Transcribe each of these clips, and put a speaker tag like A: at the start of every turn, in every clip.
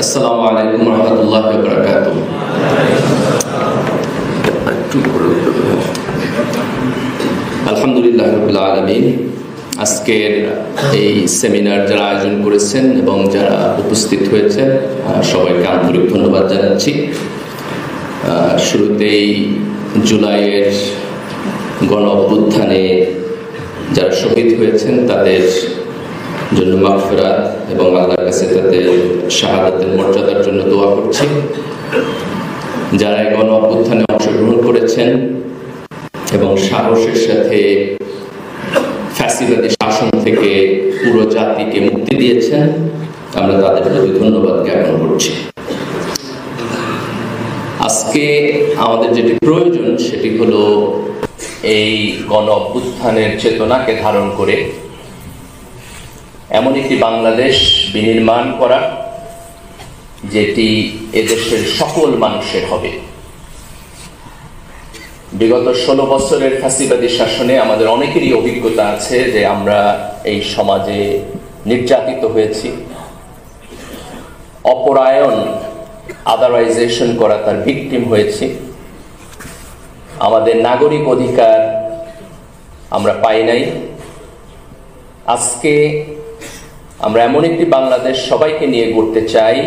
A: আসসালামু আলাইকুম রহমতুল্লাহি ওয়া বারাকাতুহু। আলহামদুলিল্লাহ রাব্বিল আলামিন। আজকের এই সেমিনার যারা আয়োজন করেছেন এবং যারা উপস্থিত হয়েছেন সবাইকে আন্তরিক ধন্যবাদ জানাচ্ছি। শুরুতেই জুলাইয়ের গণ অভ্যুত্থানে যারা শহীদ হয়েছেন তাদের জন্য মাগফিরাত এবং আল্লাহর কাছে তাদের শাহাদাতের মর্যাদার জন্য দোয়া করছি। যারা এই গণ অভ্যুত্থানে অংশগ্রহণ করেছেন এবং সাহসের সাথে ফ্যাসিবাদী শাসন থেকে পুরো জাতিকে মুক্তি দিয়েছেন, আমরা তাদের প্রতি ধন্যবাদ জ্ঞাপন করছি। আজকে আমাদের যেটি প্রয়োজন সেটি হলো এই গণ অভ্যুত্থানের চেতনাকে ধারণ করে এমন একটি বাংলাদেশ বিনির্মাণ করা যেটি এদেশের সকল মানুষের হবে। বিগত 16 বছরের ফ্যাসিবাদী শাসনে আমাদের অনেকেরই অভিজ্ঞতা আছে যে আমরা এই সমাজে নির্যাতিত হয়েছি, অপরায়ণ আদারাইজেশন করা তার ভিকটিম হয়েছি। আমাদের নাগরিক অধিকার আমরা পাই নাই। আজকে আমরা এমন একটি বাংলাদেশ সবাইকে নিয়ে গড়তে চাই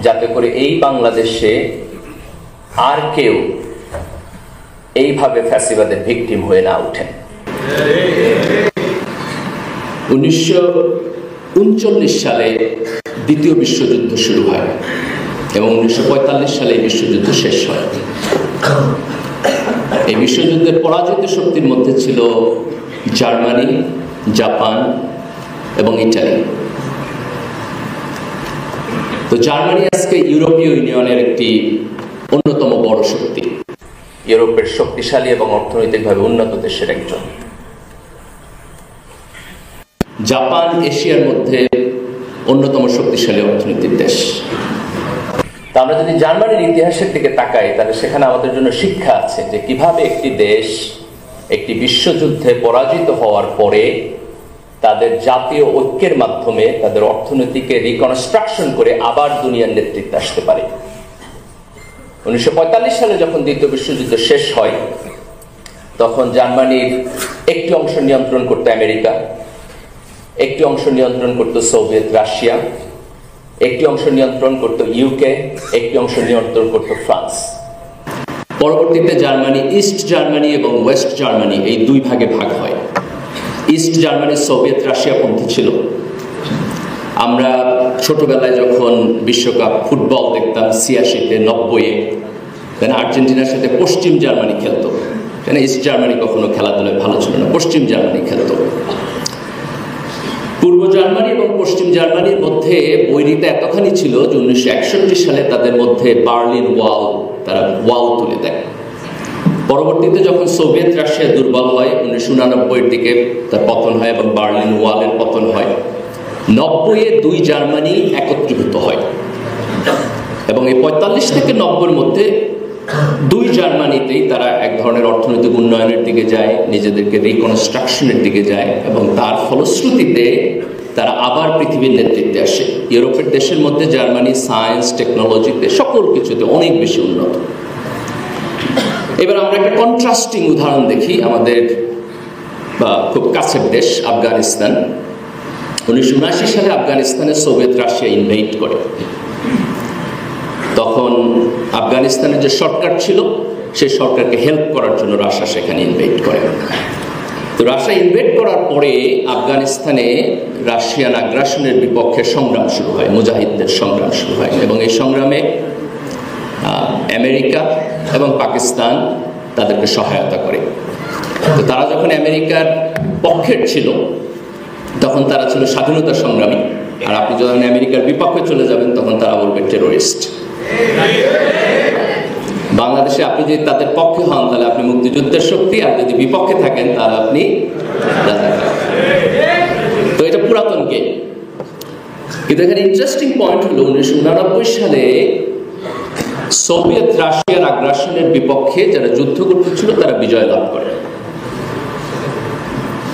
A: যাতে করে এই বাংলাদেশে আর কেউ এইভাবে ফ্যাসিবাদের ভিকটিম হয়ে না ওঠেন। 1939 সালে দ্বিতীয় বিশ্বযুদ্ধ শুরু হয় এবং 1945 সালে এই বিশ্বযুদ্ধ শেষ হয়। এই বিশ্বযুদ্ধের পরাজিত শক্তির মধ্যে ছিল জার্মানি, জাপান এবং ইটালি। তো জার্মানি আজকে ইউরোপীয় ইউনিয়নের একটি অন্যতম বড় শক্তি, ইউরোপের শক্তিশালী এবং অর্থনৈতিকভাবে উন্নত দেশের একজন। জাপান এশিয়ার মধ্যে অন্যতম শক্তিশালী অর্থনৈতিক দেশ। তা আমরা যদি জার্মানির ইতিহাসের দিকে তাকাই তাহলে সেখানে আমাদের জন্য শিক্ষা আছে যে কিভাবে একটি দেশ একটি বিশ্বযুদ্ধে পরাজিত হওয়ার পরে তাদের জাতীয় ঐক্যের মাধ্যমে তাদের অর্থনীতিকে রিকনস্ট্রাকশন করে আবার দুনিয়ার নেতৃত্বে আসতে পারে। 1945 সালে যখন দ্বিতীয় বিশ্বযুদ্ধ শেষ হয় তখন জার্মানির একটি অংশ নিয়ন্ত্রণ করত আমেরিকা, একটি অংশ নিয়ন্ত্রণ করত সোভিয়েত রাশিয়া, একটি অংশ নিয়ন্ত্রণ করত ইউকে, একটি অংশ নিয়ন্ত্রণ করত ফ্রান্স। পরবর্তীতে জার্মানি ইস্ট জার্মানি এবং ওয়েস্ট জার্মানি এই দুই ভাগে ভাগ হয়। ইস্ট জার্মানি সোভিয়েত রাশিয়া পন্থী ছিল। আমরা ছোটবেলায় যখন বিশ্বকাপ ফুটবল দেখতাম 86-তে 90-এ, আর্জেন্টিনার সাথে পশ্চিম জার্মানি খেলতো। ইস্ট জার্মানি কখনো খেলাধুলায় ভালো ছিল না, পশ্চিম জার্মানি খেলতো। পূর্ব জার্মানি এবং পশ্চিম জার্মানির মধ্যে বৈরিতা এতখানি ছিল যে 1961 সালে তাদের মধ্যে বার্লিন ওয়াল, তারা ওয়াল তুলে দেয়। পরবর্তীতে যখন সোভিয়েত রাশিয়া দুর্বল হয় 1989-এর দিকে তার পতন হয় এবং বার্লিন ওয়ালের পতন হয়। 90-এ দুই জার্মানি একত্রীভূত হয় এবং এই 45 থেকে 90-এর মধ্যে দুই জার্মানিতেই তারা এক ধরনের অর্থনৈতিক উন্নয়নের দিকে যায়, নিজেদেরকে রিকনস্ট্রাকশনের দিকে যায় এবং তার ফলশ্রুতিতে তারা আবার পৃথিবীর নেতৃত্বে আসে। ইউরোপের দেশের মধ্যে জার্মানি সায়েন্স টেকনোলজিতে সকল কিছুতে অনেক বেশি উন্নত। এবার আমরা একটা কন্ট্রাস্টিং উদাহরণ দেখি আমাদের খুব কাছের দেশ আফগানিস্তান। 1979 সালে আফগানিস্তানে সোভিয়েত রাশিয়া ইনভেড করে। তখন আফগানিস্তানের যে সরকার ছিল সেই সরকারকে হেল্প করার জন্য রাশিয়া সেখানে ইনভেড করে। তো রাশিয়া ইনভেড করার পরে আফগানিস্তানে রাশিয়ান আগ্রাসনের বিপক্ষে সংগ্রাম শুরু হয়, মুজাহিদদের সংগ্রাম শুরু হয় এবং এই সংগ্রামে আমেরিকা এবং পাকিস্তান তাদেরকে সহায়তা করে। তো তারা যখন আমেরিকার পক্ষের ছিল তখন তারা ছিল স্বাধীনতা সংগ্রামী, আর আপনি যখন আমেরিকার বিপক্ষে চলে যাবেন তখন তারা বলবে টেরোরিস্ট। বাংলাদেশে আপনি যদি তাদের পক্ষে হন তাহলে আপনি মুক্তিযুদ্ধের শক্তি, আর যদি বিপক্ষে থাকেন তাহলে আপনি রাজাকার। তো এটা পুরাতন গেম। কিন্তু এখানে ইন্টারেস্টিং পয়েন্ট হলো 1989 সালে সোভিয়েত রাশিয়ার আগ্রাসনের বিপক্ষে যারা যুদ্ধ করতেছিল তারা বিজয় লাভ করে।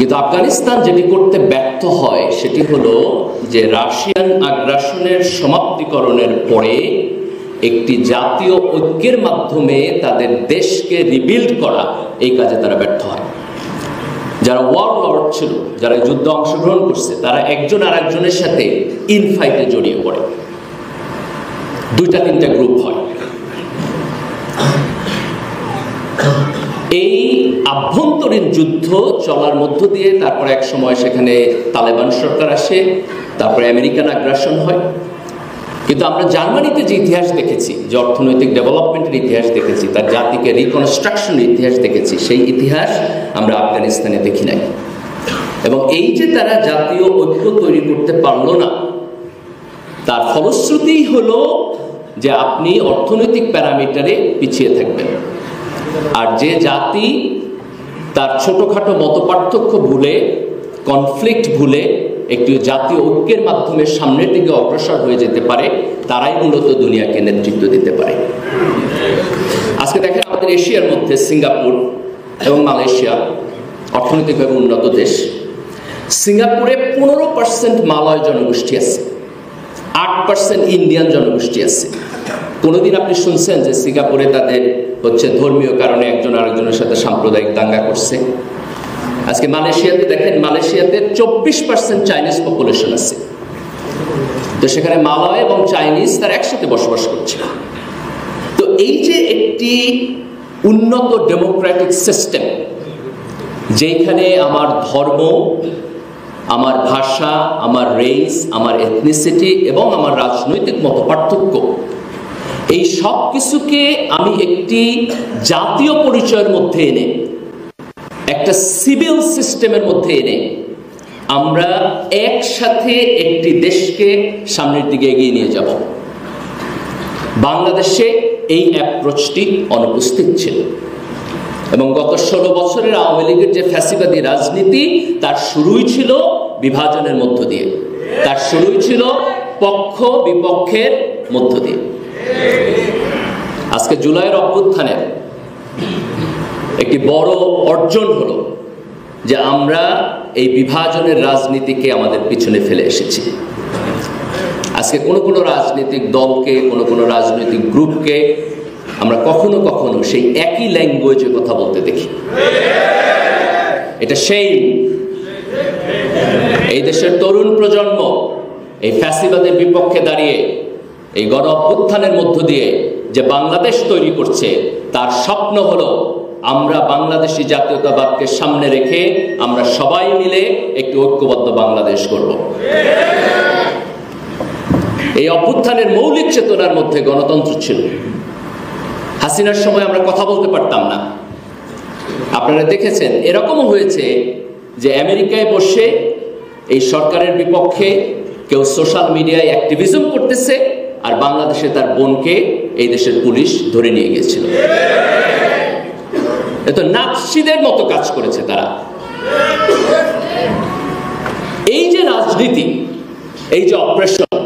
A: কিন্তু আফগানিস্তান যেটি করতে ব্যর্থ হয় সেটি হলো যে রাশিয়ান আগ্রাসনের সমাপ্তিকরণের পরে একটি জাতীয় ঐক্যের মাধ্যমে তাদের দেশকে রিবিল্ড করা, এই কাজে তারা ব্যর্থ হয়। যারা ওয়ার লর্ড ছিল, যারা যুদ্ধে অংশগ্রহণ করছে, তারা একজন আর একজনের সাথে ইনফাইটে জড়িয়ে পড়ে, 2-3টা গ্রুপ হয়। এই আভ্যন্তরীণ যুদ্ধ চলার মধ্য দিয়ে তারপরে এক সময় সেখানে তালেবান সরকার আসে, তারপরে আমেরিকান আগ্রাসন হয়। কিন্তু আমরা জার্মানিতে যে ইতিহাস দেখেছি, যে অর্থনৈতিক ডেভেলপমেন্টের ইতিহাস দেখেছি, তার জাতিকে রিকনস্ট্রাকশনের ইতিহাস দেখেছি, সেই ইতিহাস আমরা আফগানিস্তানে দেখি নাই। এবং এই যে তারা জাতীয় ঐক্য তৈরি করতে পারলো না, তার ফলশ্রুতি হলো যে আপনি অর্থনৈতিক প্যারামিটারে পিছিয়ে থাকবেন। আর যে জাতি তার ছোটখাটো মতপার্থক্য ভুলে, কনফ্লিক্ট ভুলে একটি জাতীয় ঐক্যের মাধ্যমে সামনের দিকে অগ্রসর হয়ে যেতে পারে, তারাই মূলত দুনিয়াকে নেতৃত্ব দিতে পারে। আজকে দেখেন আমাদের এশিয়ার মধ্যে সিঙ্গাপুর এবং মালয়েশিয়া অর্থনৈতিকভাবে উন্নত দেশ। সিঙ্গাপুরে 15% মালয় জনগোষ্ঠী আছে, 8% ইন্ডিয়ান জনগোষ্ঠী আছে। কোনোদিন আপনি শুনছেন যে সিঙ্গাপুরে তাদের ধর্মীয় কারণে একজন আরেকজনের সাথে সাম্প্রদায়িক দাঙ্গা করছে? আজকে মালয়েশিয়াতে দেখেন, মালয়েশিয়াতে 24% চাইনিজ পপুলেশন আছে। তো সেখানে মালয় এবং চাইনিজ তার একসাথে বসবাস করছে। তো এই যে একটি উন্নত ডেমোক্রেটিক সিস্টেম, যেখানে আমার ধর্ম, আমার ভাষা, আমার রেস, আমার এথনিসিটি এবং আমার রাজনৈতিক মতপার্থক্য, এই সব কিছুকে আমি একটি জাতীয় পরিচয়ের মধ্যে এনে, একটা সিভিল সিস্টেমের মধ্যে এনে আমরা একসাথে একটি দেশকে সামনের দিকে এগিয়ে নিয়ে যাব। বাংলাদেশে এই অ্যাপ্রোচটি অনুপস্থিত ছিল এবং গত 16 বছরের আওয়ামী লীগের যে ফ্যাসিবাদী রাজনীতি, তার শুরুই ছিল বিভাজনের মধ্য দিয়ে, তার শুরুই ছিল পক্ষ বিপক্ষের মধ্য দিয়ে। আজকে জুলাইয়ের অভ্যুত্থানের একটি বড় অর্জন হলো যে আমরা এই বিভাজনের রাজনীতিকে আমাদের পিছনে ফেলে এসেছি। আজকে কোনো রাজনৈতিক দলকে, কোনো রাজনৈতিক গ্রুপকে আমরা কখনো কখনো সেই একই ল্যাঙ্গুয়েজে কথা বলতে দেখি। এটা সেই এই দেশের তরুণ প্রজন্ম এই ফ্যাসিবাদের বিপক্ষে দাঁড়িয়ে এই গণ অভ্যুত্থানের মধ্য দিয়ে যে বাংলাদেশ তৈরি করছে, তার স্বপ্ন হলো আমরা বাংলাদেশি জাতীয়তাবাদকে সামনে রেখে আমরা সবাই মিলে একটি ঐক্যবদ্ধ বাংলাদেশ করব। এই অভ্যুত্থানের মৌলিক চেতনার মধ্যে গণতন্ত্র ছিল। হাসিনার সময় আমরা কথা বলতে পারতাম না। আপনারা দেখেছেন এরকমও হয়েছে যে আমেরিকায় বসে এই সরকারের বিপক্ষে কেউ সোশ্যাল মিডিয়ায় অ্যাক্টিভিজম করতেছে, আর বাংলাদেশে তার বোনকে এই দেশের পুলিশ ধরে নিয়ে গিয়েছিল। এত নাৎসিদের মতো কাজ করেছে তারা। এই যে রাজনীতি, এই যে অপারেশন,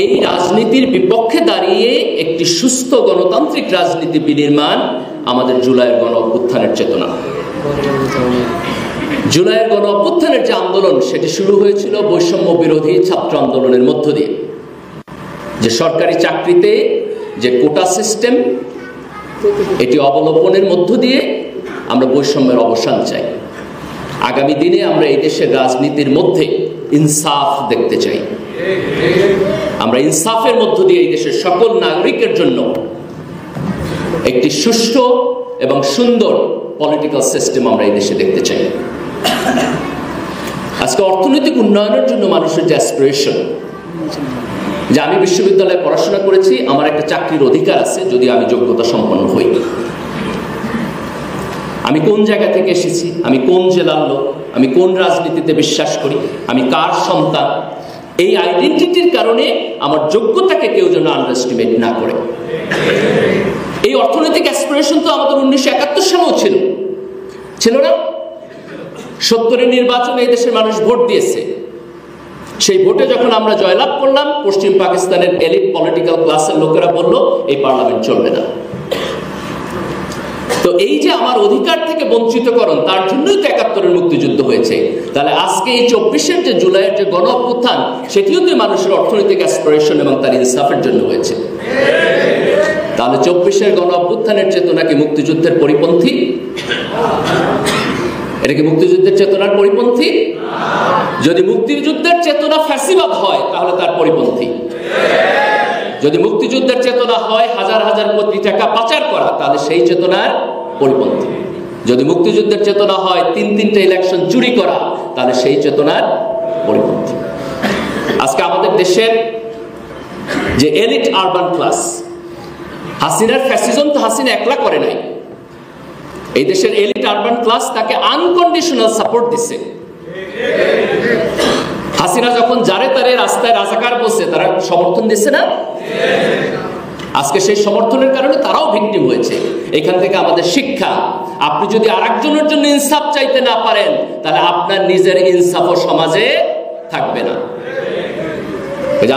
A: এই রাজনীতির বিপক্ষে দাঁড়িয়ে একটি সুস্থ গণতান্ত্রিক রাজনীতি বিনির্মাণ আমাদের জুলাইয়ের গণ অভ্যুত্থানের চেতনা। জুলাইয়ের গণ অভ্যুত্থানের যে আন্দোলন, সেটি শুরু হয়েছিল বৈষম্য বিরোধী ছাত্র আন্দোলনের মধ্য দিয়ে। যে সরকারি চাকরিতে যে কোটা সিস্টেম, এটি অবলোপনের মধ্য দিয়ে আমরা বৈষম্যের অবসান চাই। আগামী দিনে আমরা এই দেশের রাজনীতির মধ্যে ইনসাফ দেখতে চাই। আমরা ইনসাফের মধ্য দিয়ে এই দেশের সকল নাগরিকের জন্য একটি সুষ্ঠু এবং সুন্দর পলিটিক্যাল সিস্টেম আমরা এই দেশে দেখতে চাই। আজকে অর্থনৈতিক উন্নয়নের জন্য মানুষের যে অ্যাসপিরেশন, যে আমি বিশ্ববিদ্যালয়ে পড়াশোনা করেছি, আমার একটা চাকরির অধিকার আছে যদি আমি যোগ্যতা সম্পন্ন হই। আমি কোন জায়গা থেকে এসেছি, আমি কোন জেলার লোক, আমি কোন রাজনীতিতে বিশ্বাস করি, আমি কার সন্তান, এই আইডেন্টিটির কারণে আমার যোগ্যতাকে কেউ যেন আন্ডারএস্টিমেট না করে। এই অর্থনৈতিক অ্যাসপিরেশন তো আমাদের 1971 সালেও ছিল না? 70-এর নির্বাচনে এই দেশের মানুষ ভোট দিয়েছে। সেই ভোটে যখন আমরা জয়লাভ করলাম, পশ্চিম পাকিস্তানের এলিট পলিটিক্যাল ক্লাসের লোকেরা বলল এই পার্লামেন্ট চলবে না। তো এই যে আমার অধিকার থেকে বঞ্চিতকরণ, তার জন্যই তো ৭১-এর মুক্তিযুদ্ধ হয়েছে। তাহলে আজকে এই ২৪শে যে জুলাইয়ের যে গণ অভ্যুত্থান, সেটিও তো মানুষের অর্থনৈতিক অ্যাসপিরেশন এবং তার ইনসাফের জন্য হয়েছে। তাহলে ২৪শে গণ অভ্যুত্থানের চেতনা কি মুক্তিযুদ্ধের পরিপন্থী? এটা কি মুক্তিযুদ্ধের চেতনার পরিপন্থী? যদি মুক্তিযুদ্ধের চেতনা ফ্যাসিবাদ হয় তাহলে তার পরিপন্থী। যদি মুক্তিযুদ্ধের চেতনা হয় হাজার হাজার কোটি টাকা পাচার করা, তাহলে সেই চেতনার পরিপন্থী। যদি মুক্তিযুদ্ধের চেতনা হয় ৩-৩টে ইলেকশন চুরি করা, তাহলে সেই চেতনার পরিপন্থী। আজকে আমাদের দেশের যে এলিট আরবান ক্লাস, হাসিনার ফ্যাসিজম তো হাসিনা একলা করে নাই। এই দেশের এলিট আরবান ক্লাস তাকে আনকন্ডিশনাল সাপোর্ট দিছে। হাসিনা যখন যারে তারে রাস্তায় রাজাকার বসে, তারা সমর্থন দিচ্ছে না? আজকে সেই সমর্থনের কারণে তারাও ভিকটিম হয়েছে। এখান থেকে আমাদের শিক্ষা, আপনি যদি আরেকজনের জন্য ইনসাফ চাইতে না পারেন, তাহলে আপনার নিজের ইনসাফও সমাজে থাকবে না।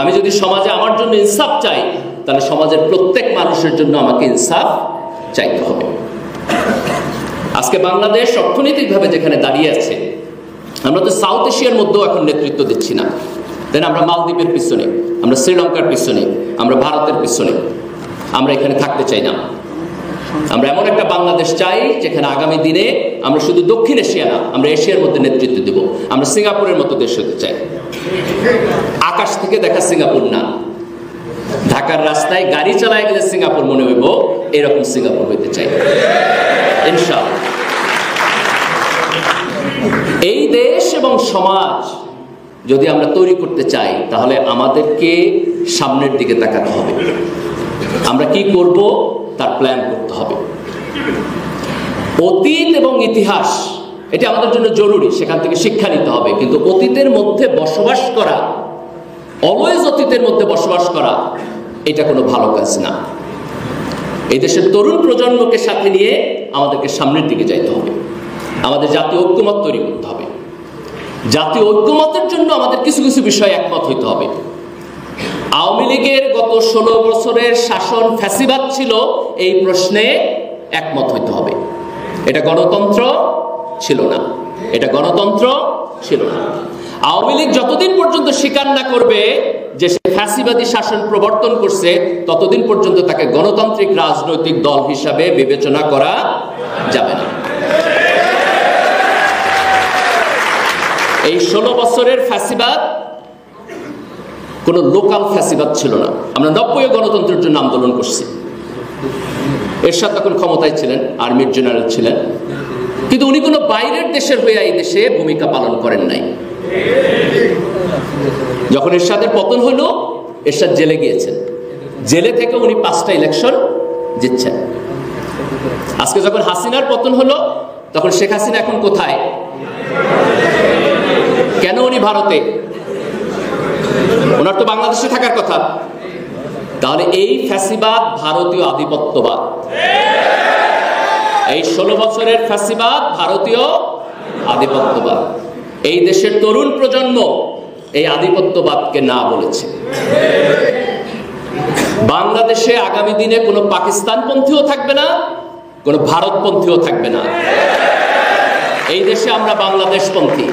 A: আমি যদি সমাজে আমার জন্য ইনসাফ চাই, তাহলে সমাজের প্রত্যেক মানুষের জন্য আমাকে ইনসাফ চাইতে হবে। আজকে বাংলাদেশ অর্থনৈতিকভাবে যেখানে দাঁড়িয়ে আছে, আমরা তো সাউথ এশিয়ার মধ্যেও এখন নেতৃত্ব দিচ্ছি না। দেন আমরা মালদ্বীপের পিছনে, আমরা শ্রীলঙ্কার পিছনে, আমরা ভারতের পিছনে, আমরা এখানে থাকতে চাই না। আমরা এমন একটা বাংলাদেশ চাই যেখানে আগামী দিনে আমরা শুধু দক্ষিণ এশিয়া না, আমরা এশিয়ার মধ্যে নেতৃত্ব দেব। আমরা সিঙ্গাপুরের মতো দেশ হতে চাই। আকাশ থেকে দেখা সিঙ্গাপুর না, ঢাকার রাস্তায় গাড়ি চালায় গেলে সিঙ্গাপুর মনে হইব, এরকম সিঙ্গাপুর হইতে চাই ইনশাআল্লাহ। এই দেশ এবং সমাজ যদি আমরা তৈরি করতে চাই, তাহলে আমাদেরকে সামনের দিকে তাকাতে হবে। আমরা কি করব তার প্ল্যান করতে হবে। অতীত এবং ইতিহাস এটা আমাদের জন্য জরুরি, সেখান থেকে শিক্ষা নিতে হবে। কিন্তু অতীতের মধ্যে বসবাস করা, অলওয়েজ অতীতের মধ্যে বসবাস করা, এটা কোনো ভালো কাজ না। এই দেশের তরুণ প্রজন্মকে সাথে নিয়ে আমাদেরকে সামনের দিকে যাইতে হবে। আমাদের জাতীয় ঐক্যমত তৈরি করতে হবে। জাতীয় ঐক্যমতের জন্য আমাদের কিছু কিছু বিষয় একমত হইতে হবে। আওয়ামী লীগের গত 16 বছরের শাসন ফ্যাসিবাদ ছিল, এই প্রশ্নে একমত হইতে হবে। এটা গণতন্ত্র ছিল না, এটা গণতন্ত্র ছিল না। আওয়ামী লীগ যতদিন পর্যন্ত স্বীকার না করবে যে সে ফ্যাসিবাদী শাসন প্রবর্তন করছে, ততদিন পর্যন্ত তাকে গণতান্ত্রিক রাজনৈতিক দল হিসাবে বিবেচনা করা যাবে না। এই 16 বছরের ফ্যাসিবাদ কোনো লোকাল ফ্যাসিবাদ ছিল না। আমরা 90-এ গণতন্ত্রের জন্য আন্দোলন করছি। এরশাদ তখন ক্ষমতায় ছিলেন, আর্মির জেনারেল ছিলেন, কিন্তু উনি কোনো বাইরের দেশের হয়ে এই দেশে ভূমিকা পালন করেন নাই। যখন এরশাদের পতন হলো, এরশাদ জেলে গিয়েছেন, জেলে থেকে উনি 5টা ইলেকশন জিতছেন। আজকে যখন হাসিনার পতন হলো, তখন শেখ হাসিনা এখন কোথায়? কেন উনি ভারতে? ওনার তো বাংলাদেশে থাকার কথা। তাহলে এই ফ্যাসিবাদ ভারতীয় আধিপত্যবাদ। এই 16 বছরের ফ্যাসিবাদ ভারতীয় আধিপত্যবাদ। এই দেশের তরুণ প্রজন্ম এই আধিপত্যবাদকে না বলেছে। বাংলাদেশে আগামী দিনে কোনো পাকিস্তানপন্থীও থাকবে না, কোনো ভারতপন্থীও থাকবে না। এই দেশে আমরা বাংলাদেশপন্থী,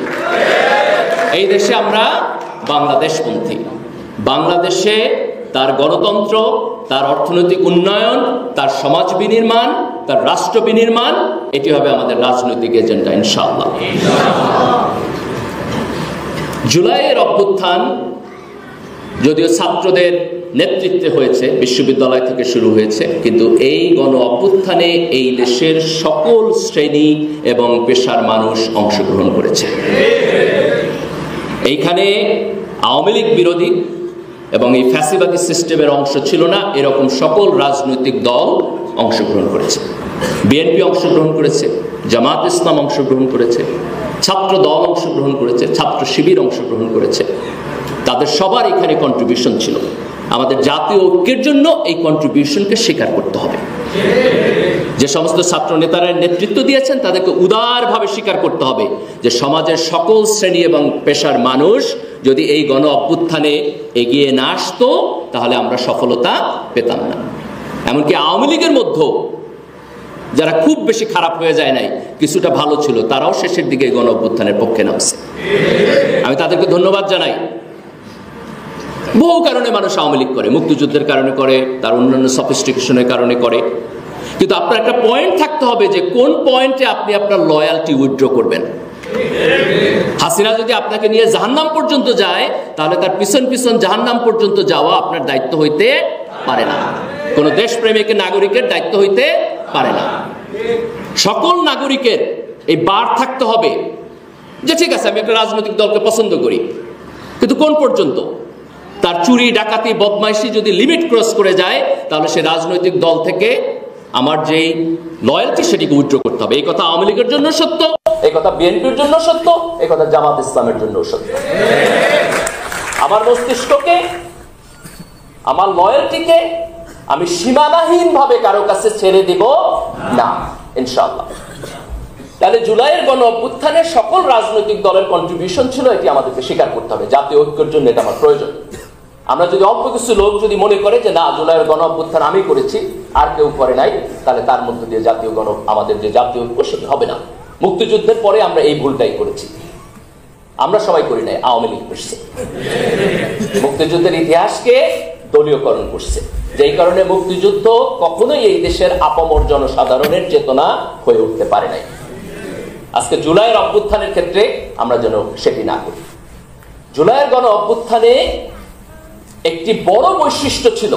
A: এই দেশে আমরা বাংলাদেশপন্থী। বাংলাদেশে তার গণতন্ত্র, তার অর্থনৈতিক উন্নয়ন, তার সমাজ বিনির্মাণ, তার রাষ্ট্র বিনির্মাণ, এটি হবে আমাদের রাজনৈতিক এজেন্ডা ইনশাআল্লাহ। জুলাইয়ের অভ্যুত্থান যদিও ছাত্রদের নেতৃত্বে হয়েছে, বিশ্ববিদ্যালয় থেকে শুরু হয়েছে, কিন্তু এই গণ অভ্যুত্থানে এই দেশের সকল শ্রেণী এবং পেশার মানুষ অংশগ্রহণ করেছে। এইখানে আওয়ামী লীগ বিরোধী এবং এই ফ্যাসিবাদী সিস্টেমের অংশ ছিল না এরকম সকল রাজনৈতিক দল অংশগ্রহণ করেছে। বিএনপি অংশগ্রহণ করেছে, জামাত ইসলাম অংশগ্রহণ করেছে, ছাত্র দল অংশগ্রহণ করেছে, ছাত্র শিবির অংশগ্রহণ করেছে। তাদের সবার এখানে কন্ট্রিবিউশন ছিল। আমাদের জাতীয় ঐক্যের জন্য এই কন্ট্রিবিউশনকে স্বীকার করতে হবে। যে সমস্ত ছাত্র নেতারা নেতৃত্ব দিয়েছেন তাদেরকে উদারভাবে স্বীকার করতে হবে যে সমাজের সকল শ্রেণী এবং পেশার মানুষ যদি এই গণ অভ্যুত্থানে এগিয়ে না আসতো, তাহলে আমরা সফলতা পেতাম না। এমনকি আওয়ামী লীগের মধ্যেও যারা খুব বেশি খারাপ হয়ে যায় নাই, কিছুটা ভালো ছিল, তারাও শেষের দিকে গণ অভ্যুত্থানের পক্ষে নামছে। আমি তাদেরকে ধন্যবাদ জানাই। বহু কারণে মানুষ আওয়ামী লীগ করে, মুক্তিযুদ্ধের কারণে করে, তার অন্যান্য সফিস্টিকেশনের কারণে করে, কিন্তু আপনার একটা পয়েন্ট থাকতে হবে যে কোন পয়েন্টে আপনি আপনার লয়ালটি উইথড্র করবেন। হাসিনা যদি আপনাকে নিয়ে জাহান্নাম পর্যন্ত যায়, তাহলে তার পিছন পিছন জাহান্নাম পর্যন্ত যাওয়া আপনার দায়িত্ব হইতে পারে না, কোন দেশপ্রেমিক নাগরিকের দায়িত্ব হইতে পারে না। সকল নাগরিকের এই বার থাকতে হবে যে ঠিক আছে, আমি একটা রাজনৈতিক দলকে পছন্দ করি, কিন্তু কোন পর্যন্ত? তার চুরি, ডাকাতি, বদমাইশি যদি লিমিট ক্রস করে যায়, তাহলে সে রাজনৈতিক দল থেকে আমার যেই লয়্যালটি সেটিকে উইথড্র করতে হবে। এই কথা আওয়ামী লীগের জন্য সত্য, এই কথা বিএনপির জন্য সত্য, এই কথা জামাত ইসলামের জন্য সত্য। আমার মস্তিষ্ককে, আমার লয়্যালটিকে আমি সীমানাহীন ভাবে কারো কাছে ছেড়ে দিব না, ইনশাআল্লাহ। তাহলে জুলাইয়ের গণ অভ্যুত্থানে সকল রাজনৈতিক দলের কন্ট্রিবিউশন ছিল, এটি আমাদেরকে স্বীকার করতে হবে। জাতীয় ঐক্যের জন্য এটা আমার প্রয়োজন। আমরা যদি অল্প কিছু লোক যদি মনে করে যে না, জুলাইয়ের গণ অভ্যুত্থান আমি করেছি আর কেউ করে নাই, তাহলে তার মধ্যে দিয়ে জাতীয় আমাদের যে জাতীয় ঐক্য সেটি হবে না। মুক্তিযুদ্ধের পরে আমরা এই ভুলটাই করেছি। আমরা সবাই করি নাই, আওয়ামী লীগ করছে। মুক্তিযুদ্ধের ইতিহাসকে দলীয়করণ করছে, যেই কারণে মুক্তিযুদ্ধ কখনোই এই দেশের আপামর জনসাধারণের চেতনা হয়ে উঠতে পারে নাই। আজকে জুলাইয়ের অভ্যুত্থানের ক্ষেত্রে আমরা যেন সেটি না করি। জুলাইয়ের গণ অভ্যুত্থানে একটি বড় বৈশিষ্ট্য ছিল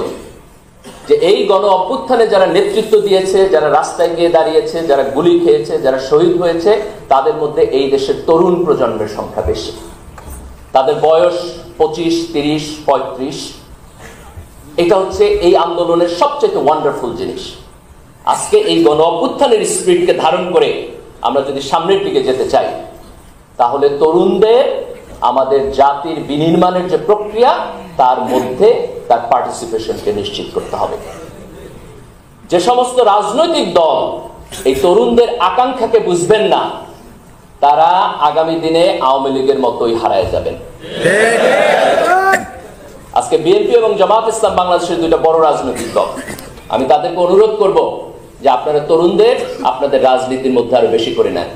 A: যে এই গণ অভ্যুত্থানে যারা নেতৃত্ব দিয়েছে, যারা রাস্তায় গিয়ে দাঁড়িয়েছে, যারা গুলি খেয়েছে, যারা শহীদ হয়েছে, তাদের মধ্যে এই দেশের তরুণ প্রজন্মের সংখ্যা বেশি। তাদের বয়স 25, 30, 35। এটা হচ্ছে এই আন্দোলনের সবচেয়ে ওয়ান্ডারফুল জিনিস। আজকে এই গণ অভ্যুত্থানের স্পিরিটকে ধারণ করে আমরা যদি সামনের দিকে যেতে চাই, তাহলে তরুণদের আমাদের জাতির বিনির্মাণের যে প্রক্রিয়া, তার মধ্যে তার পার্টিসিপেশনকে নিশ্চিত করতে হবে। যে সমস্ত রাজনৈতিক দল এই তরুণদের আকাঙ্ক্ষাকে বুঝবেন না, তারা আগামী দিনে আওয়ামী লীগের মতোই হারায় যাবেন। আজকে বিএনপি এবং জামাত ইসলাম বাংলাদেশের দুইটা বড় রাজনৈতিক দল। আমি তাদেরকে অনুরোধ করব যে আপনারা তরুণদের আপনাদের রাজনীতির মধ্যে আরো বেশি করে নেন।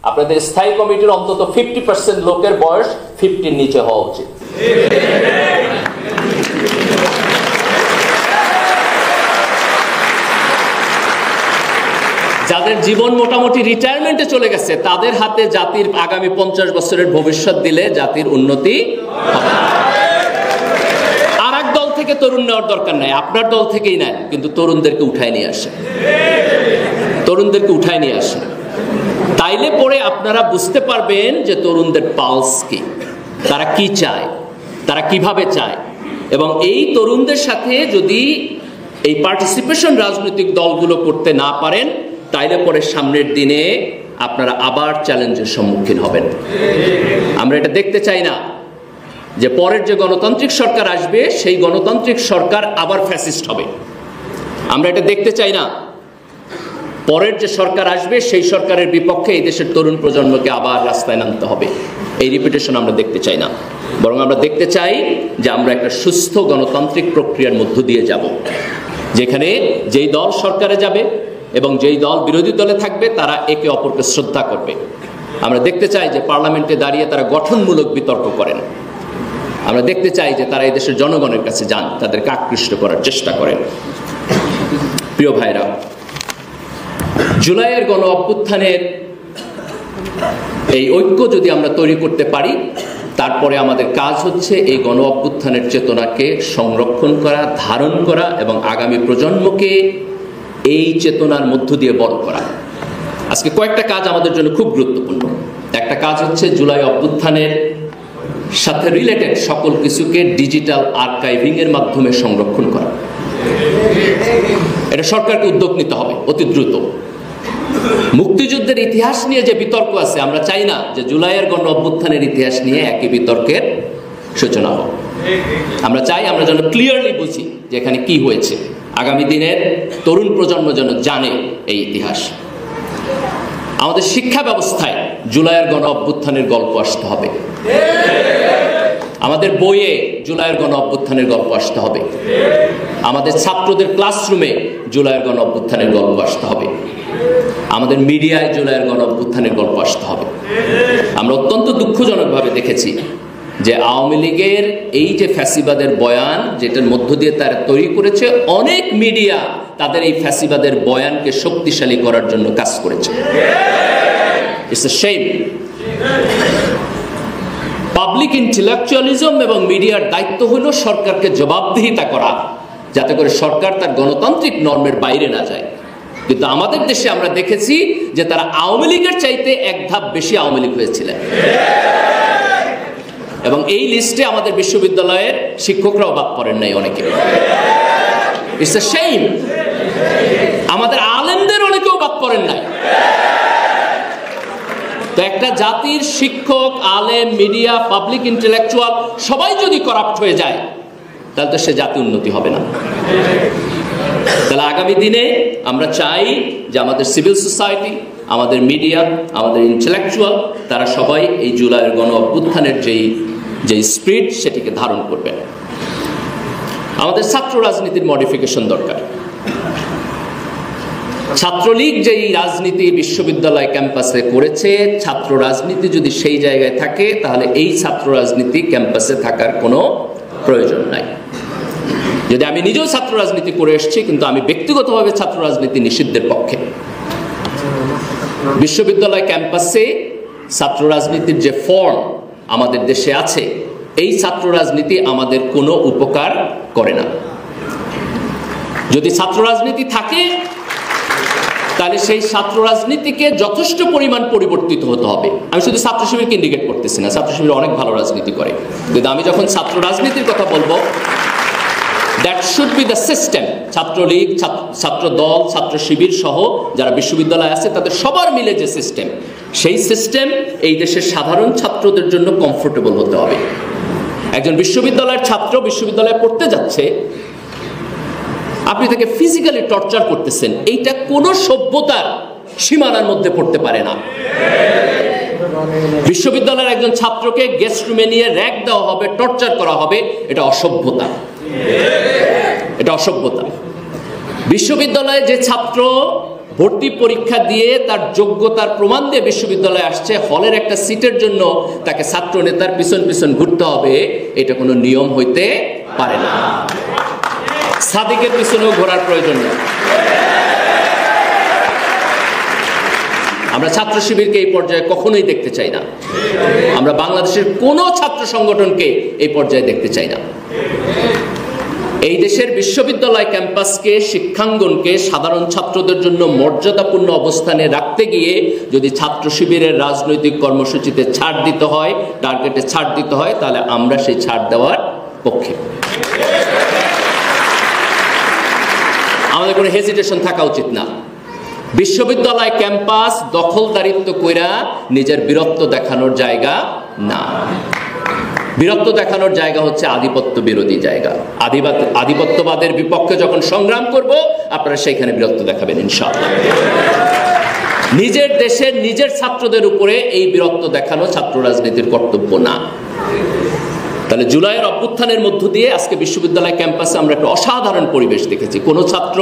A: আপনাদের স্থায়ী কমিটির অন্তত 50% লোকের বয়স 50-র নিচে হওয়া উচিত। যাদের জীবন মোটামুটি রিটায়ারমেন্টে চলে গেছে, তাদের হাতে জাতির আগামী 50 বছরের ভবিষ্যৎ দিলে জাতির উন্নতি হবে। আর এক দল থেকে তরুণ নেওয়ার দরকার নাই, আপনার দল থেকেই নেন, কিন্তু তরুণদেরকে উঠায় নিয়ে আসে, তরুণদেরকে উঠায় নিয়ে আসে। তাইলে পরে আপনারা বুঝতে পারবেন যে তরুণদের পালস কি, তারা কি চায়, তারা কিভাবে চায়। এবং এই তরুণদের সাথে যদি এই পার্টিসিপেশন রাজনৈতিক দলগুলো করতে না পারেন, তাইলে পরে সামনের দিনে আপনারা আবার চ্যালেঞ্জের সম্মুখীন হবেন। আমরা এটা দেখতে চাই না যে পরের যে গণতান্ত্রিক সরকার আসবে, সেই গণতান্ত্রিক সরকার আবার ফ্যাসিস্ট হবে। আমরা এটা দেখতে চাই না পরের যে সরকার আসবে, সেই সরকারের বিপক্ষে এই দেশের তরুণ প্রজন্মকে আবার রাস্তায় নামতে হবে। এই রিপিটেশন আমরা দেখতে চাই না, বরং আমরা দেখতে চাই যে আমরা একটা সুস্থ গণতান্ত্রিক প্রক্রিয়ার মধ্য দিয়ে যাব, যেখানে যেই দল সরকারে যাবে এবং যেই দল বিরোধী দলে থাকবে, তারা একে অপরকে শ্রদ্ধা করবে। আমরা দেখতে চাই যে পার্লামেন্টে দাঁড়িয়ে তারা গঠনমূলক বিতর্ক করেন। আমরা দেখতে চাই যে তারা এই দেশের জনগণের কাছে যান, তাদেরকে আকৃষ্ট করার চেষ্টা করেন। প্রিয় ভাইরা, জুলাইয়ের গণ অভ্যুত্থানের এই ঐক্য যদি আমরা তৈরি করতে পারি, তারপরে আমাদের কাজ হচ্ছে এই গণ অভ্যুত্থানের চেতনাকে সংরক্ষণ করা, ধারণ করা এবং আগামী প্রজন্মকে এই চেতনার মধ্য দিয়ে বড় করা। আজকে কয়েকটা কাজ আমাদের জন্য খুব গুরুত্বপূর্ণ। একটা কাজ হচ্ছে জুলাই অভ্যুত্থানের সাথে রিলেটেড সকল কিছুকে ডিজিটাল আর্কাইভিং এর মাধ্যমে সংরক্ষণ করা। এটা সরকারকে উদ্যোগ নিতে হবে অতি দ্রুত। মুক্তিযুদ্ধের ইতিহাস নিয়ে যে বিতর্ক আছে, আমরা চাই না যে জুলাইয়ের গণ অভ্যুত্থানের ইতিহাস নিয়ে একই বিতর্কের সূচনা হোক। আমরা চাই আমরা যেন ক্লিয়ারলি বুঝি যে এখানে কি হয়েছে, আগামী দিনের তরুণ প্রজন্ম যেন জানে এই ইতিহাস। আমাদের শিক্ষা ব্যবস্থায় জুলাইয়ের গণ অভ্যুত্থানের গল্প আসতে হবে। আমাদের বইয়ে জুলাইয়ের গণ অভ্যুত্থানের গল্প আসতে হবে, আমাদের ছাত্রদের ক্লাসরুমে জুলাইয়ের গণ অভ্যুত্থানের গল্প আসতে হবে, আমাদের মিডিয়ায় জুলাইয়ের গণ অভ্যুত্থানের গল্প আসতে হবে। আমরা অত্যন্ত দুঃখজনকভাবে দেখেছি যে আওয়ামী লীগের এই যে ফ্যাসিবাদের বয়ান, যেটার মধ্য দিয়ে তারা তৈরি করেছে, অনেক মিডিয়া তাদের এই ফ্যাসিবাদের বয়ানকে শক্তিশালী করার জন্য কাজ করেছে। It's a shame. Public intellectualism এবং মিডিয়ার দায়িত্ব হলো সরকারকে জবাবদিহিতা করা, যাতে করে সরকার তার গণতান্ত্রিক নর্মের বাইরে না যায়। কিন্তু আমাদের দেশে আমরা দেখেছি যে তারা আওয়ামী লীগের চাইতে এক ধাপ বেশি আওয়ামী লীগ হয়েছিলেন, এবং এই লিস্টে আমাদের বিশ্ববিদ্যালয়ের শিক্ষকরাও বাদ পড়েন নাই অনেকে। It's a shame. আমাদের আলেমদের অনেকেও বাদ পড়েন নাই। তো একটা জাতির শিক্ষক, আলেম, মিডিয়া, পাবলিক ইন্টেলেকচুয়াল সবাই যদি করাপ্ট হয়ে যায়, তাহলে তো সে জাতি উন্নতি হবে না। তাহলে আগামী দিনে আমরা চাই যে আমাদের সিভিল সোসাইটি, আমাদের মিডিয়া, আমাদের ইন্টেলেকচুয়াল, তারা সবাই এই জুলাইয়ের গণ অভ্যুত্থানের যেই স্পিরিট সেটিকে ধারণ করবে। আমাদের ছাত্র রাজনীতির মডিফিকেশন দরকার। ছাত্রলীগ যেই রাজনীতি বিশ্ববিদ্যালয় ক্যাম্পাসে করেছে, ছাত্র রাজনীতি যদি সেই জায়গায় থাকে, তাহলে এই ছাত্র রাজনীতি ক্যাম্পাসে থাকার কোনো প্রয়োজন নাই। যদি আমি নিজেও ছাত্র রাজনীতি করে এসেছি, কিন্তু আমি ব্যক্তিগতভাবে ছাত্র রাজনীতি নিষিদ্ধের পক্ষে। বিশ্ববিদ্যালয় ক্যাম্পাসে ছাত্র রাজনীতির যে ফর্ম আমাদের দেশে আছে, এই ছাত্র রাজনীতি আমাদের কোনো উপকার করে না। যদি ছাত্র রাজনীতি থাকে, তাহলে সেই ছাত্র রাজনীতিকে যথেষ্ট পরিমাণ পরিবর্তিত হতে হবে। আমি শুধু ছাত্র শিবিরকে ইন্ডিকেট করতেছি না, ছাত্র শিবির অনেক ভালো রাজনীতি করে, কিন্তু আমি যখন ছাত্র রাজনীতির কথা বলবো, that should be the system. Chhatra League, ছাত্র দল, ছাত্র শিবির সহ যারা বিশ্ববিদ্যালয়ে আছে, তাদের সবার মিলে যে সিস্টেম, সেই সিস্টেম এই দেশের সাধারণ ছাত্রদের জন্য কমফোর্টেবল হতে হবে। একজন বিশ্ববিদ্যালয়ের ছাত্র বিশ্ববিদ্যালয়ে পড়তে যাচ্ছে, আপনি তাকে ফিজিক্যালি টর্চার করতেছেন, এইটা কোনো সভ্যতার সীমানার মধ্যে পড়তে পারে না। বিশ্ববিদ্যালয়ের একজন ছাত্রকে গেস্ট রুমে নিয়ে র‍্যাগ দেওয়া হবে, টর্চার করা হবে, এটা অসভ্যতা, এটা অসভ্যতা। বিশ্ববিদ্যালয়ে যে ছাত্র ভর্তি পরীক্ষা দিয়ে তার যোগ্যতার প্রমাণ দিয়ে বিশ্ববিদ্যালয়ে আসছে, হলের একটা সিটের জন্য তাকে ছাত্র নেতার পিছন পিছন ঘুরতে হবে, এটা কোনো নিয়ম হইতে পারে না। সাদিকের পিছনেও ঘোরার প্রয়োজন নেই। আমরা ছাত্র শিবিরকে এই পর্যায়ে কখনোই দেখতে চাই না। আমরা বাংলাদেশের কোনো ছাত্র সংগঠনকে এই পর্যায়ে দেখতে চাই না। এই দেশের বিশ্ববিদ্যালয় ক্যাম্পাসকে, শিক্ষাঙ্গনকে সাধারণ ছাত্রদের জন্য মর্যাদাপূর্ণ অবস্থানে রাখতে গিয়ে যদি ছাত্র শিবিরের রাজনৈতিক কর্মসূচিতে ছাড় দিতে হয়, টার্গেটে ছাড় দিতে হয়, তাহলে আমরা সেই ছাড় দেওয়ার পক্ষে। আমাদের কোনো হেজিটেশন থাকা উচিত না। বিশ্ববিদ্যালয় ক্যাম্পাস দখলদারিত্ব কইরা নিজের বীরত্ব দেখানোর জায়গা না। বীরত্ব দেখানোর জায়গা হচ্ছে আধিপত্য বিরোধী জায়গা। আধিপত্যবাদের বিপক্ষে যখন সংগ্রাম করব, আপনারা সেইখানে বীরত্ব দেখাবেন ইনশাআল্লাহ। নিজের দেশের নিজের ছাত্রদের উপরে এই বীরত্ব দেখানো ছাত্র রাজনীতির কর্তব্য না। তাহলে জুলাইয়ের অভ্যুত্থানের মধ্য দিয়ে আজকে বিশ্ববিদ্যালয় ক্যাম্পাসে আমরা একটা অসাধারণ পরিবেশ দেখেছি। কোনো ছাত্র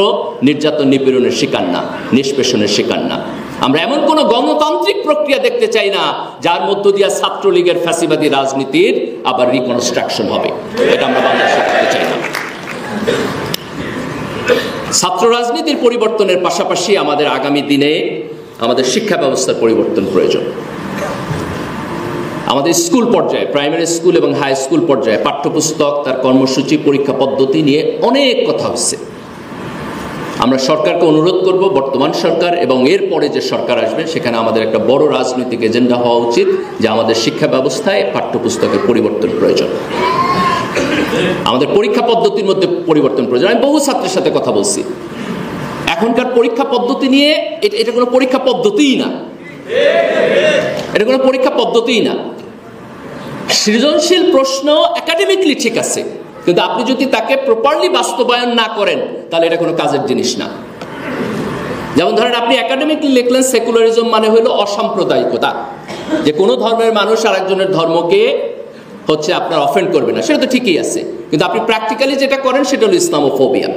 A: নির্যাতন, নিপীড়নের শিকার না, নিষ্পেষণের শিকার না। আমরা এমন কোনো গণতান্ত্রিক প্রক্রিয়া দেখতে চাই না যার মধ্য দিয়ে ছাত্রলীগের ফ্যাসিবাদী রাজনীতির আবার রিকনস্ট্রাকশন হবে। এটা আমরা বাংলাদেশে দেখতে চাই না। ছাত্র রাজনীতির পরিবর্তনের পাশাপাশি আমাদের আগামী দিনে আমাদের শিক্ষা ব্যবস্থার পরিবর্তন প্রয়োজন। আমাদের স্কুল পর্যায়ে, প্রাইমারি স্কুল এবং হাই স্কুল পর্যায়ে পাঠ্যপুস্তক, তার কর্মসূচি, পরীক্ষা পদ্ধতি নিয়ে অনেক কথা হচ্ছে। আমরা সরকারকে অনুরোধ করব, বর্তমান সরকার এবং এরপরে যে সরকার আসবে, সেখানে আমাদের একটা বড় রাজনৈতিক এজেন্ডা হওয়া উচিত যে আমাদের শিক্ষা ব্যবস্থায় পাঠ্যপুস্তকের পরিবর্তন প্রয়োজন। আমাদের পরীক্ষা পদ্ধতির মধ্যে পরিবর্তন প্রয়োজন। আমি বহু ছাত্রের সাথে কথা বলছি, এখনকার পরীক্ষা পদ্ধতি নিয়ে এটা কোনো পরীক্ষা পদ্ধতিই না, এটা কোনো পরীক্ষা পদ্ধতিই না। সৃজনশীল প্রশ্ন একাডেমিকলি ঠিক আছে, কিন্তু আপনি যদি তাকে প্রপারলি বাস্তবায়ন না করেন, তাহলে এটা কোনো কাজের জিনিস না। যেমন ধরেন, আপনি একাডেমিকলি লিখলেন সেকুলারিজম মানে হলো অসাম্প্রদায়িকতা, যে কোনো ধর্মের মানুষ আরেকজনের ধর্মকে হচ্ছে আপনার অফেন্ড করবে না, সেটা তো ঠিকই আছে, কিন্তু আপনি প্র্যাকটিক্যালি যেটা করেন সেটা হলো ইসলামোফোবিয়া।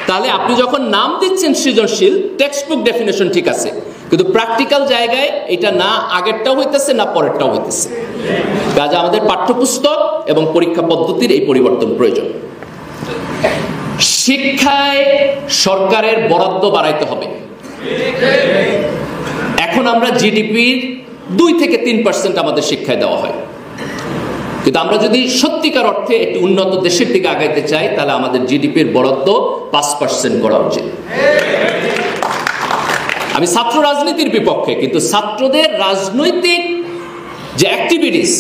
A: তাহলে আপনি যখন নাম দিচ্ছেন সৃজনশীল, টেক্সট বুক ডেফিনেশন ঠিক আছে, কিন্তু প্র্যাকটিক্যাল জায়গায় এটা না আগেরটাও হইতেছে না পরেরটাও হইতেছে। কাজে আমাদের পাঠ্যপুস্তক এবং পরীক্ষা পদ্ধতির এই পরিবর্তন প্রয়োজন। শিক্ষায় সরকারের বরাদ্দ বাড়াইতে হবে। এখন আমরা জিডিপির 2 থেকে 3% আমাদের শিক্ষায় দেওয়া হয়, কিন্তু আমরা যদি সত্যিকার অর্থে একটি উন্নত দেশের দিকে আগাইতে চাই তাহলে আমাদের জিডিপির বরাদ্দ 5% করা উচিত। আমি ছাত্র রাজনীতির বিপক্ষে, কিন্তু ছাত্রদের রাজনৈতিক যে অ্যাক্টিভিটিস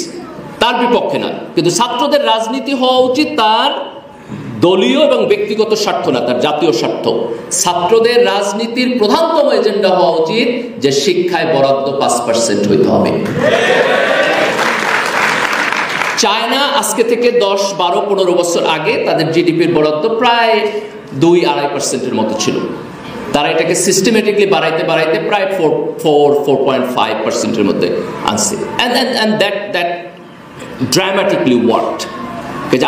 A: তার বিপক্ষে না, কিন্তু ছাত্রদের রাজনীতি হওয়া উচিত তার দলীয় এবং ব্যক্তিগত স্বার্থ না, তার জাতীয় স্বার্থ। ছাত্রদের রাজনীতির প্রধানতম এজেন্ডা হওয়া উচিত যে শিক্ষায় বরাদ্দ 5% হইতে হবে। চায়না আজকে থেকে 10, 12, 15 বছর আগে তাদের জিডিপির বরাদ্দ প্রায় 2-2.5% মতো ছিল। তারা এটাকে সিস্টেমেটিকলি বাড়াইতে বাড়াইতে প্রায় 4.5% মধ্যে আনছে। And that dramatically worked.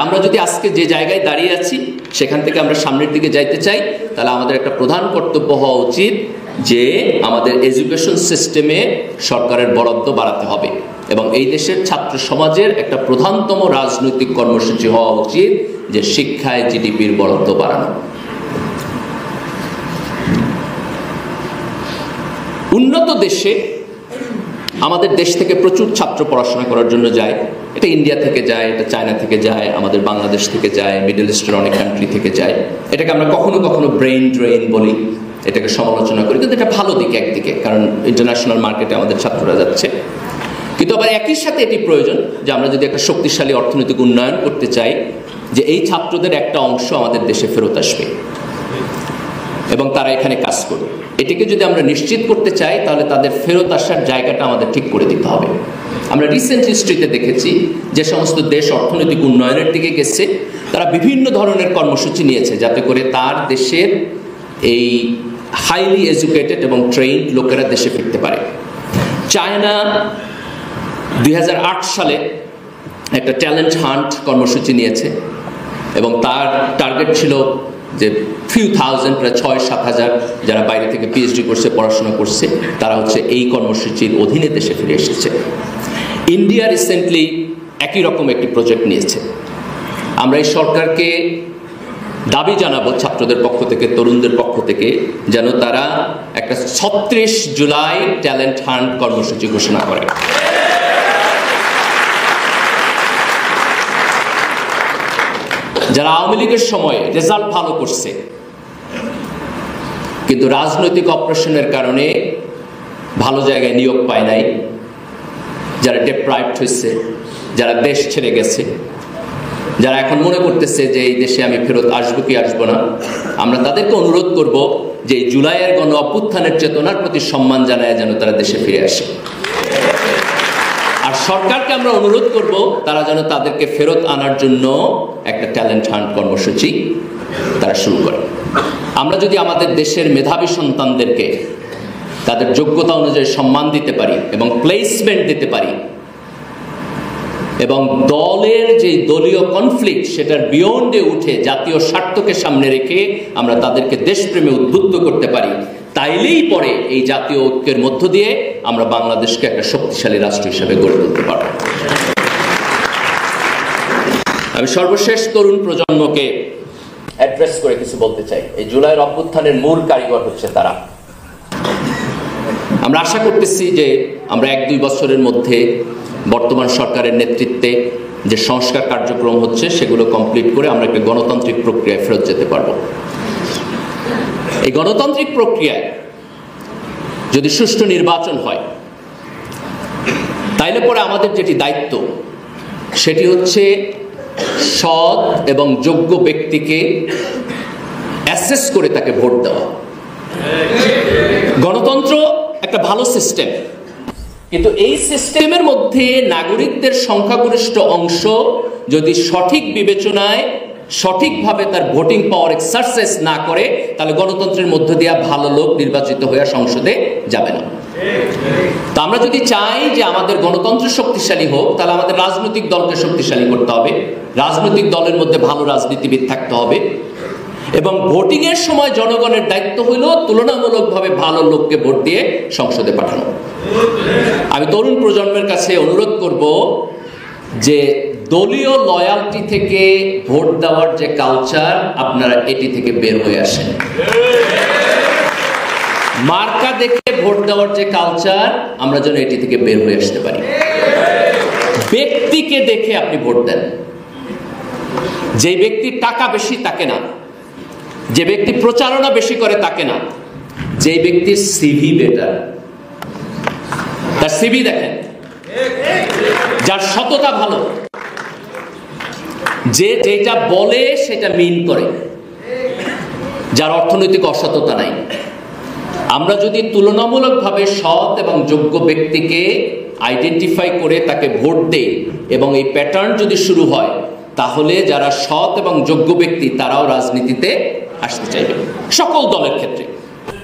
A: আমরা যদি আজকে যে জায়গায় দাঁড়িয়ে আছি সেখান থেকে আমরা সামনের দিকে যাইতে চাই, তাহলে আমাদের একটা প্রধান কর্তব্য হওয়া উচিত যে আমাদের এডুকেশন সিস্টেমে সরকারের বরাদ্দ বাড়াতে হবে, এবং এই দেশের ছাত্র সমাজের একটা প্রধানতম রাজনৈতিক কর্মসূচি হওয়া উচিত যে শিক্ষায় জিডিপির বরাদ্দ বাড়ানো। উন্নত দেশে আমাদের দেশ থেকে প্রচুর ছাত্র পড়াশোনা করার জন্য যায়। এটা ইন্ডিয়া থেকে যায়, এটা চায়না থেকে যায়, আমাদের বাংলাদেশ থেকে যায়, মিডল ইস্টের অনেক কান্ট্রি থেকে যায়। এটাকে আমরা কখনো কখনো ব্রেইন ড্রেন বলি, এটাকে সমালোচনা করি, কিন্তু এটা ভালো দিক একদিকে, কারণ ইন্টারন্যাশনাল মার্কেটে আমাদের ছাত্ররা যাচ্ছে। কিন্তু আবার একই সাথে এটি প্রয়োজন যে আমরা যদি একটা শক্তিশালী অর্থনৈতিক উন্নয়ন করতে চাই, যে এই ছাত্রদের একটা অংশ আমাদের দেশে ফেরত আসবে এবং তারা এখানে কাজ করবে। এটিকে যদি আমরা নিশ্চিত করতে চাই তাহলে তাদের ফেরত আসার জায়গাটা আমাদের ঠিক করে দিতে হবে। আমরা রিসেন্ট হিস্ট্রিতে দেখেছি যে সমস্ত দেশ অর্থনৈতিক উন্নয়নের দিকে গেছে তারা বিভিন্ন ধরনের কর্মসূচি নিয়েছে যাতে করে তার দেশের এই হাইলি এডুকেটেড এবং ট্রেইনড লোকেরা দেশে ফিরতে পারে। চায়না 2008 সালে একটা ট্যালেন্ট হান্ট কর্মসূচি নিয়েছে এবং তার টার্গেট ছিল যে ফিউ থাউজেন্ড, প্রায় 6-7 হাজার যারা বাইরে থেকে পিএইচডি করছে, পড়াশোনা করছে, তারা হচ্ছে এই কর্মসূচির অধীনে দেশে ফিরে এসেছে। ইন্ডিয়া রিসেন্টলি একই রকম একটি প্রজেক্ট নিয়েছে। আমরা এই সরকারকে দাবি জানাবো ছাত্রদের পক্ষ থেকে, তরুণদের পক্ষ থেকে, যেন তারা একটা 36 জুলাই ট্যালেন্ট হান্ট কর্মসূচি ঘোষণা করে। যারা আওয়ামী লীগের সময় রেজাল্ট ভালো করছে কিন্তু রাজনৈতিক অপারেশনের কারণে ভালো জায়গায় নিয়োগ পায় নাই, যারা ডেপ্রাইভড হয়েছে, যারা দেশ ছেড়ে গেছে, যারা এখন মনে করতেছে যে এই দেশে আমি ফেরত আসবো কি আসবো না, আমরা তাদেরকে অনুরোধ করব যে এই জুলাইয়ের গণ অভ্যুত্থানের চেতনার প্রতি সম্মান জানায় যেন তারা দেশে ফিরে আসে। আর সরকারকে আমরা অনুরোধ করব তারা যেন তাদেরকে ফেরত আনার জন্য একটা ট্যালেন্ট হান্ট কর্মসূচি তারা শুরু করে। আমরা যদি আমাদের দেশের মেধাবী সন্তানদেরকে তাদের যোগ্যতা অনুযায়ী সম্মান দিতে পারি এবং প্লেসমেন্ট দিতে পারি এবং দলের যে দলীয় কনফ্লিক্ট সেটার বিয়ন্ডে উঠে জাতীয় স্বার্থকে সামনে রেখে আমরা তাদেরকে দেশপ্রেমে উদ্বুদ্ধ করতে পারি, তাইলেই পরে এই জাতীয় ঐক্যের মধ্য দিয়ে আমরা বাংলাদেশকে একটা শক্তিশালী রাষ্ট্র হিসেবে গড়ে তুলতে পারব। আমি সর্বশেষ তরুণ প্রজন্মকে অ্যাড্রেস করে কিছু বলতে চাই। এই জুলাইয়ের অভ্যুত্থানের মূল কারিগর হচ্ছে তারা। আমরা আশা করতেছি যে আমরা 1-2 বছরের মধ্যে বর্তমান সরকারের নেতৃত্বে যে সংস্কার কার্যক্রম হচ্ছে সেগুলো কমপ্লিট করে আমরা একটা গণতান্ত্রিক প্রক্রিয়ায় ফেরত যেতে পারব। এই গণতান্ত্রিক প্রক্রিয়ায় যদি সুষ্ঠু নির্বাচন হয় তাইলে পরে আমাদের যেটি দায়িত্ব সেটি হচ্ছে সৎ এবং যোগ্য ব্যক্তিকে অ্যাসেস করে তাকে ভোট দেওয়া। গণতন্ত্র একটা ভালো সিস্টেম, কিন্তু এই সিস্টেমের মধ্যে নাগরিকদের সংখ্যাগরিষ্ঠ অংশ যদি সঠিক বিবেচনায় সঠিকভাবে তার ভোটিং পাওয়ার এক্সারসাইজ না করে তাহলে গণতন্ত্রের মধ্য দিয়ে ভালো লোক নির্বাচিত হয়ে সংসদে যাবে না। তা আমরা যদি চাই যে আমাদের গণতন্ত্র শক্তিশালী হোক, তাহলে আমাদের রাজনৈতিক দলকে শক্তিশালী করতে হবে, রাজনৈতিক দলের মধ্যে ভালো রাজনীতিবিদ থাকতে হবে, এবং ভোটিং এর সময় জনগণের দায়িত্ব হইল তুলনামূলকভাবে ভালো লোককে ভোট দিয়ে সংসদে পাঠানো। আমি তরুণ প্রজন্মের কাছে অনুরোধ করব যে দলীয় লয়ালটি থেকে ভোট দেওয়ার যে কালচার, আপনারা এটি থেকে বের হয়ে আসেন। মার্কা দেখে ভোট দেওয়ার যে কালচার, আমরা যেন এটি থেকে বের হয়ে আসতে পারি। ব্যক্তিকে দেখে আপনি ভোট দেন। যে ব্যক্তির টাকা বেশি তাকে না, যে ব্যক্তি প্রচারণা বেশি করে তাকে না, যে ব্যক্তির সিভি বেটার, তার সিভি দেখেন, যার সততা ভালো, যে যেটা বলে সেটা মিন করে, যার অর্থনৈতিক অসততা নাই। আমরা যদি তুলনামূলকভাবে সৎ এবং যোগ্য ব্যক্তিকে আইডেন্টিফাই করে তাকে ভোট দেই এবং এই প্যাটার্ন যদি শুরু হয়, তাহলে যারা সৎ এবং যোগ্য ব্যক্তি তারাও রাজনীতিতে আসতে চাইবে, সকল দলের ক্ষেত্রে।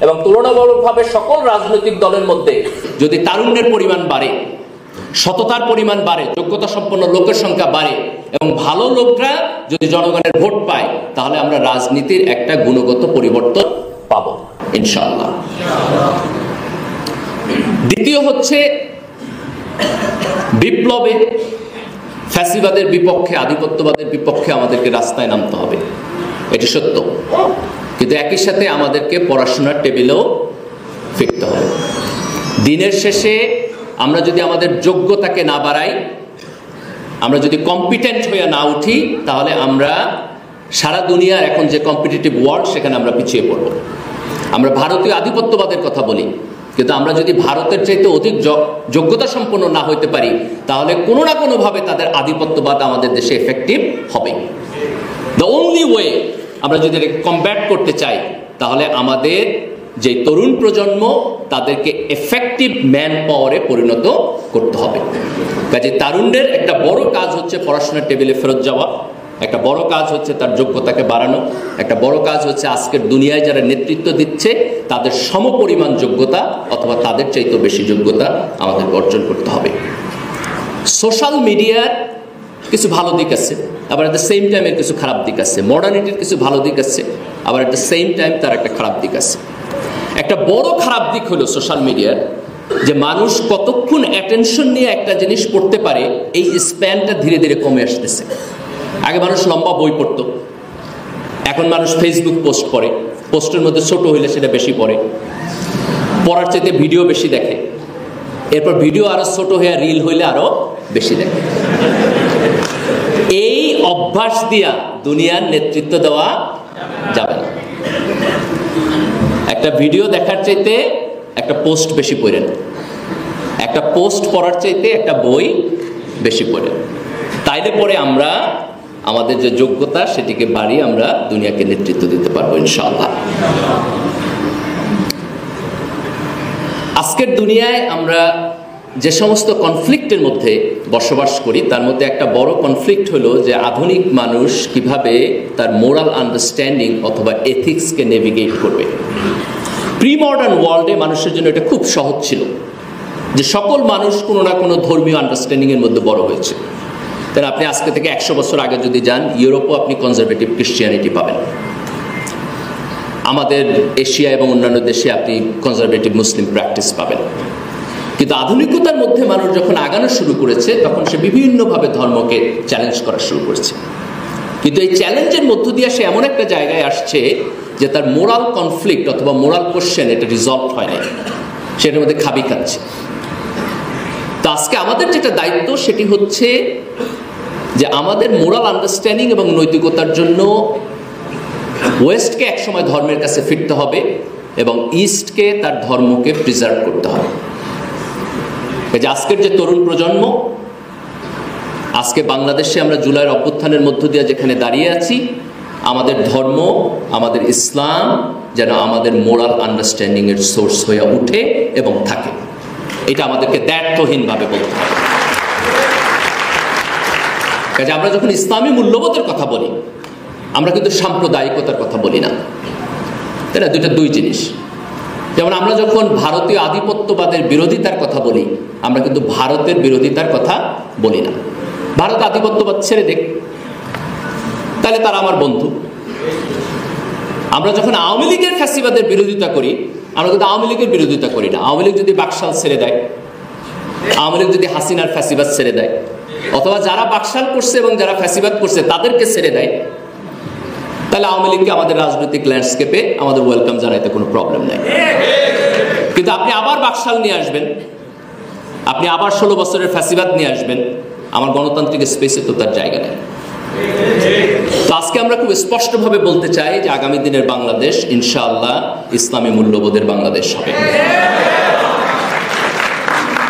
A: এবং তুলনামূলকভাবে সকল রাজনৈতিক দলের মধ্যে যদি তারুণ্যের পরিমাণ বাড়ে, সততার পরিমাণ বাড়ে, যোগ্যতা সম্পন্ন লোকের সংখ্যা বাড়ে এবং ভালো লোকরা যদি জনগণের ভোট পায়, তাহলে আমরা রাজনীতির একটা গুণগত পরিবর্তন পাবো ইনশাআল্লাহ। দ্বিতীয় হচ্ছে বিপ্লবে, ফ্যাসিবাদের বিপক্ষে, আধিপত্যবাদের বিপক্ষে আমাদেরকে রাস্তায় নামতে হবে, এটি সত্য। কিন্তু একই সাথে আমাদেরকে পড়াশোনার টেবিলেও ফিরতে হবে। দিনের শেষে আমরা যদি আমাদের যোগ্যতাকে না বাড়াই, আমরা যদি কম্পিটেন্ট হয়ে না উঠি, তাহলে আমরা সারা দুনিয়ার এখন যে কম্পিটিটিভ ওয়ার্ল্ড, সেখানে আমরা পিছিয়ে পড়ব। আমরা ভারতীয় আধিপত্যবাদের কথা বলি, কিন্তু আমরা যদি ভারতের চাইতে অধিক যোগ্যতা সম্পন্ন না হইতে পারি, তাহলে কোনো না কোনোভাবে তাদের আধিপত্যবাদ আমাদের দেশে এফেক্টিভ হবে। দ্য ওনলি ওয়ে আমরা যদি এটাকে কমব্যাট করতে চাই, তাহলে আমাদের যে তরুণ প্রজন্ম, তাদেরকে এফেক্টিভ ম্যান পাওয়ারে পরিণত করতে হবে। কাজে তারুণ্যের একটা বড় কাজ হচ্ছে পড়াশোনার টেবিলে ফেরত যাওয়া, একটা বড় কাজ হচ্ছে তার যোগ্যতাকে বাড়ানো, একটা বড় কাজ হচ্ছে আজকের দুনিয়ায় যারা নেতৃত্ব দিচ্ছে তাদের সমপরিমাণ যোগ্যতা অথবা তাদের চাইতেও বেশি যোগ্যতা আমাদের অর্জন করতে হবে। সোশ্যাল মিডিয়ার কিছু ভালো দিক আছে, আবার এট দ্য সেম টাইম এর কিছু খারাপ দিক আছে। মডার্নিটির কিছু ভালো দিক আছে, আবার এট দ্য সেম টাইম তার একটা খারাপ দিক আছে। একটা বড় খারাপ দিক হলো সোশ্যাল মিডিয়ার, যে মানুষ কতক্ষণ অ্যাটেনশন নিয়ে একটা জিনিস পড়তে পারে, এই স্প্যানটা ধীরে ধীরে কমে আসতেছে। আগে মানুষ লম্বা বই পড়তো, এখন মানুষ ফেসবুক পোস্ট পড়ে, পোস্টের মধ্যে ছোট হইলে সেটা বেশি পড়ে, পড়ার চাইতে ভিডিও বেশি দেখে, এরপর ভিডিও আরো ছোট হয়ে রিল হইলে আরো বেশি দেখে। এই অভ্যাস দিয়া দুনিয়ার নেতৃত্ব দেওয়া যাবে না। একটা ভিডিও দেখার চাইতে একটা পোস্ট বেশি পড়েন, একটা পোস্ট পড়ার চাইতে একটা বই বেশি পড়েন। তাইলে পরে আমরা আমাদের যে যোগ্যতা সেটিকে বাড়িয়ে আমরা দুনিয়াকে নেতৃত্ব দিতে পারবো ইনশাআল্লাহ। আজকের দুনিয়ায় আমরা যে সমস্ত কনফ্লিক্টের মধ্যে বসবাস করি, তার মধ্যে একটা বড় কনফ্লিক্ট হলো যে আধুনিক মানুষ কিভাবে তার মোরাল আন্ডারস্ট্যান্ডিং অথবা এথিক্সকে নেভিগেট করবে। প্রি মডার্ন ওয়ার্ল্ডে মানুষের জন্য এটা খুব সহজ ছিল যে সকল মানুষ কোনো না কোনো ধর্মীয় আন্ডারস্ট্যান্ডিংয়ের মধ্যে বড় হয়েছে। তাই আপনি আজকে থেকে 100 বছর আগে যদি যান, ইউরোপও আপনি কনজারভেটিভ ক্রিশ্চিয়ানিটি পাবেন। আমাদের এশিয়া এবং অন্যান্য দেশে আপনি কনজারভেটিভ মুসলিম প্র্যাকটিস পাবেন। কিন্তু আধুনিকতার মধ্যে মানুষ যখন আগানো শুরু করেছে, তখন সে বিভিন্নভাবে ধর্মকে চ্যালেঞ্জ করা শুরু করেছে। কিন্তু এই চ্যালেঞ্জের মধ্য দিয়ে সে এমন একটা জায়গায় আসছে যে তার মোরাল কনফ্লিক্ট অথবা মোরাল কোশ্চেন এটা রিজলভ হয় নাই, সেটার মধ্যে খাবি খাচ্ছে। তো আজকে আমাদের যেটা দায়িত্ব সেটি হচ্ছে যে আমাদের মোরাল আন্ডারস্ট্যান্ডিং এবং নৈতিকতার জন্য ওয়েস্টকে একসময় ধর্মের কাছে ফিরতে হবে এবং ইস্টকে তার ধর্মকে প্রিজার্ভ করতে হবে। যে আজকের যে তরুণ প্রজন্ম, আজকে বাংলাদেশে আমরা জুলাইয়ের অভ্যুত্থানের মধ্য দিয়ে যেখানে দাঁড়িয়ে আছি, আমাদের ধর্ম, আমাদের ইসলাম যেন আমাদের মোরাল আন্ডারস্ট্যান্ডিং এর সোর্স হয়ে উঠে এবং থাকে, এটা আমাদেরকে দ্ব্যর্থহীনভাবে বলতে হবে। কাজে আমরা যখন ইসলামী মূল্যবোধের কথা বলি, আমরা কিন্তু সাম্প্রদায়িকতার কথা বলি না, তাই না? দুই জিনিস। যেমন আমরা যখন ভারতীয় আধিপত্যবাদের বিরোধিতার কথা বলি, আমরা কিন্তু ভারতের বিরোধিতার কথা বলি না। ভারত আধিপত্যবাদ ছেড়ে দেখ, তাহলে তারা আমার বন্ধু। আমরা যখন আওয়ামী লীগের ফ্যাসিবাদের বিরোধিতা করি, আমরা কিন্তু আওয়ামী লীগের বিরোধিতা করি না। আওয়ামী লীগ যদি বাকশাল ছেড়ে দেয়, আওয়ামী লীগ যদি হাসিনার ফ্যাসিবাদ ছেড়ে দেয়, অথবা যারা বাকশাল করছে এবং যারা ফ্যাসিবাদ করছে তাদেরকে ছেড়ে দেয়, তাহলে আওয়ামী লীগকে আমাদের রাজনৈতিক ল্যান্ডস্কেপে আমাদের ওয়েলকাম জানাইতে কোনো প্রবলেম নেই। কিন্তু আপনি আবার বাকশাল নিয়ে আসবেন, আপনি আবার 16 বছরের ফ্যাসিবাদ নিয়ে আসবেন, আমার গণতান্ত্রিক স্পেসে তো তার জায়গা নেই। তো আজকে আমরা খুব স্পষ্টভাবে বলতে চাই যে আগামী দিনের বাংলাদেশ ইনশাআল্লাহ ইসলামী মূল্যবোধের বাংলাদেশ হবে।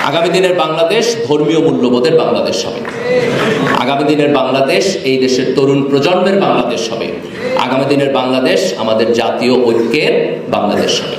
A: আগামী দিনের বাংলাদেশ ধর্মীয় মূল্যবোধের বাংলাদেশ হবে। আগামী দিনের বাংলাদেশ এই দেশের তরুণ প্রজন্মের বাংলাদেশ হবে। আগামী দিনের বাংলাদেশ আমাদের জাতীয় ঐক্যের বাংলাদেশ হবে।